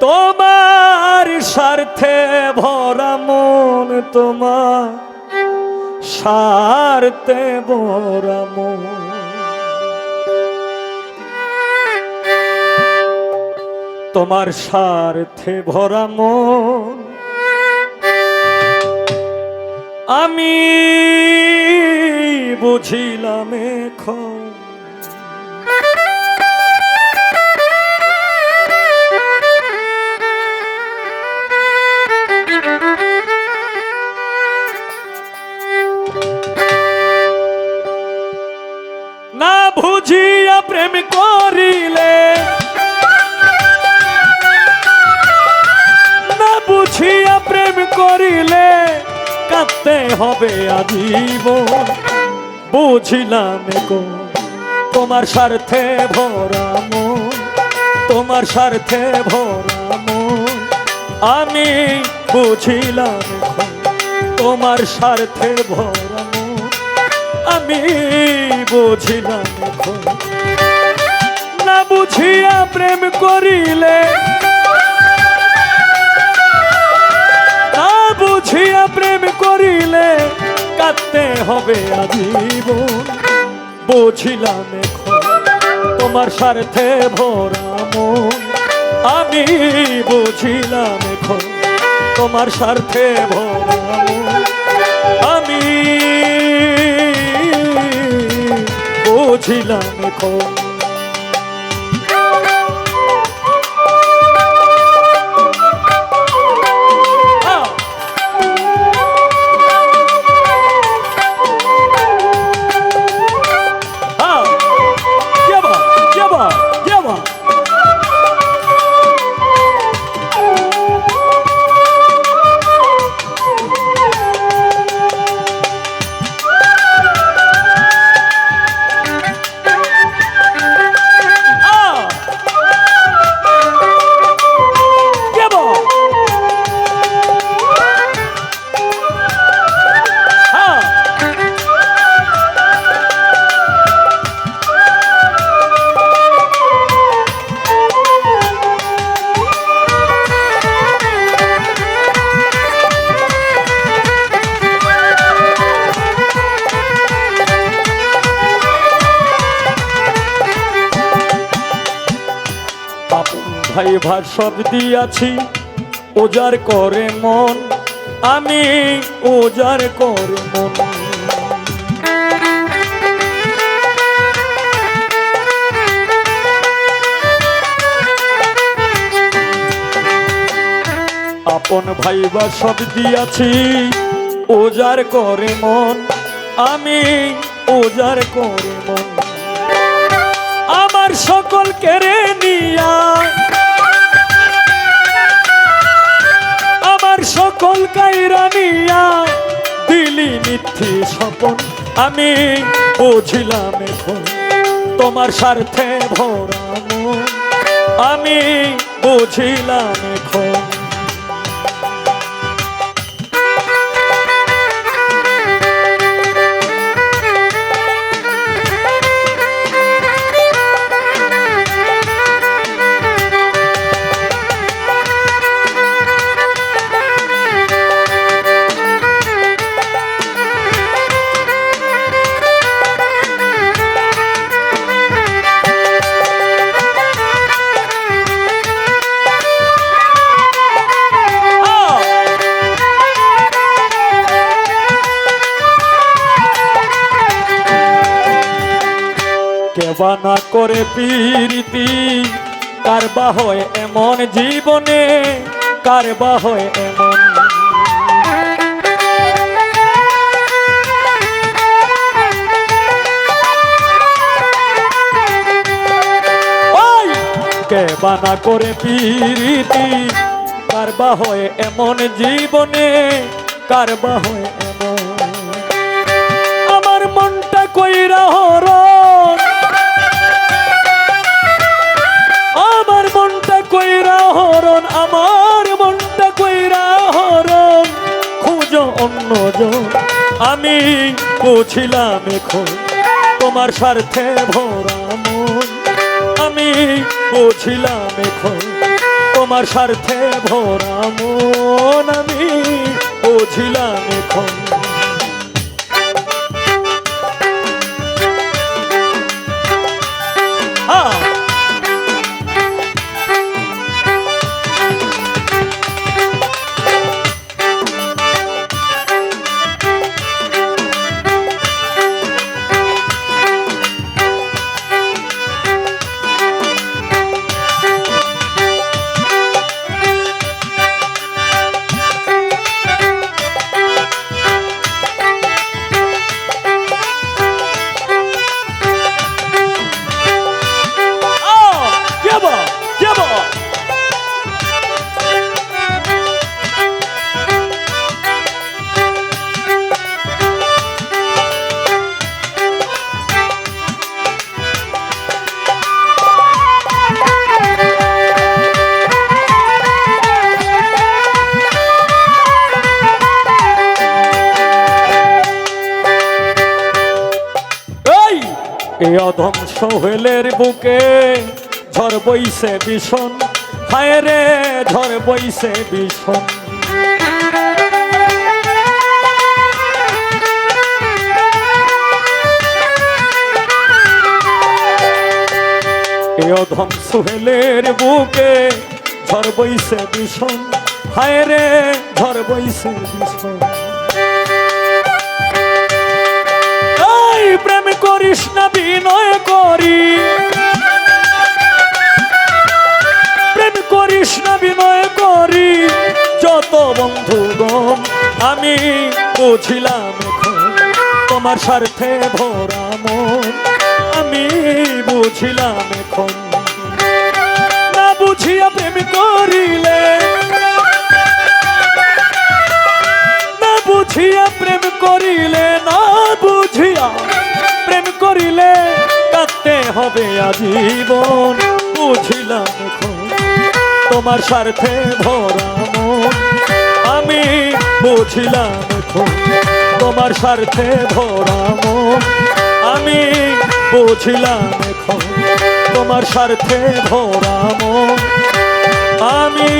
তোমার স্বার্থে ভরা মন, তোমার স্বার্থে ভরা মন, তোমার স্বার্থে ভরা মন আমি বুঝিলাম এখন। না বুঝিয়া প্রেম করিলে, না বুঝিয়া প্রেম করিলে কাঁদতে হবে আজীবন। বুঝিলাম গো তোমার স্বার্থে ভরা মন, তোমার স্বার্থে ভরা মন আমি বুঝিলাম তোমার স্বার্থে ভরা মন আমি বুঝিলাম। না বুঝিয়া প্রেম করিলে, না বুঝিয়া প্রেম করিলে কাঁদতে হবে আজীবন। বুঝিলাম এখন তোমার স্বার্থে ভরা মন আমি বুঝিলাম এখন তোমার স্বার্থে ভরা মন আমি বুঝিলাম এখন। ভাই ভার সব দিয়াছি উজাড় করে মন আমি উজাড় করে মন। আপন ভাই ভার সব দিয়াছি উজাড় করে মন আমি উজাড় করে মন। আমার সকল কেড়ে নিয়া, আমার সকল কাইরা নিয়া দিলি মিথ্যে স্বপন আমি বুঝিলাম এখন তোমার স্বার্থে ভরা মন আমি বুঝিলাম এখন। কেবা না করে প্রীতি কারবা হয় এমন জীবনে, কারবা হয় এমন। কেবা না করে প্রীতি কারবা হয় এমন জীবনে, কারবা হয় এমন। আমার মনটা কইরা হরণ, আমার মনটা কইরা হরণ, আমার মনটা কইরা হরণ খুঁজো অন্যজন আমি বুঝিলাম এখন তোমার স্বার্থে ভরা মন আমি বুঝিলাম এখন তোমার স্বার্থে ভরা মন আমি বুঝিলাম এখন। এই অধম সোহেলের বুকে ঝড় বইছে ভীষণ, হায় রে ঝড় বইছে ভীষণ। এই অধম সোহেলের বুকে ঝড় বইছে ভীষণ, হায় রে ঝড় বইছে ভীষণ। প্রেম করিস না বিনয় করি, প্রেম করিস না বিনয় করি, যত বন্ধুগণ আমি বুঝিলাম এখন তোমার স্বার্থে ভরা মন আমি বুঝিলাম এখন। না বুঝিয়া প্রেম করিলে, না বুঝিয়া প্রেম করিলে, না বুঝিয়া প্রেম করিলে কাঁদতে হবে আজীবন। বুঝিলাম এখন তোমার স্বার্থে ভরা মন আমি বুঝিলাম এখন তোমার স্বার্থে ভরা মন আমি বুঝিলাম এখন তোমার স্বার্থে ভরা মন আমি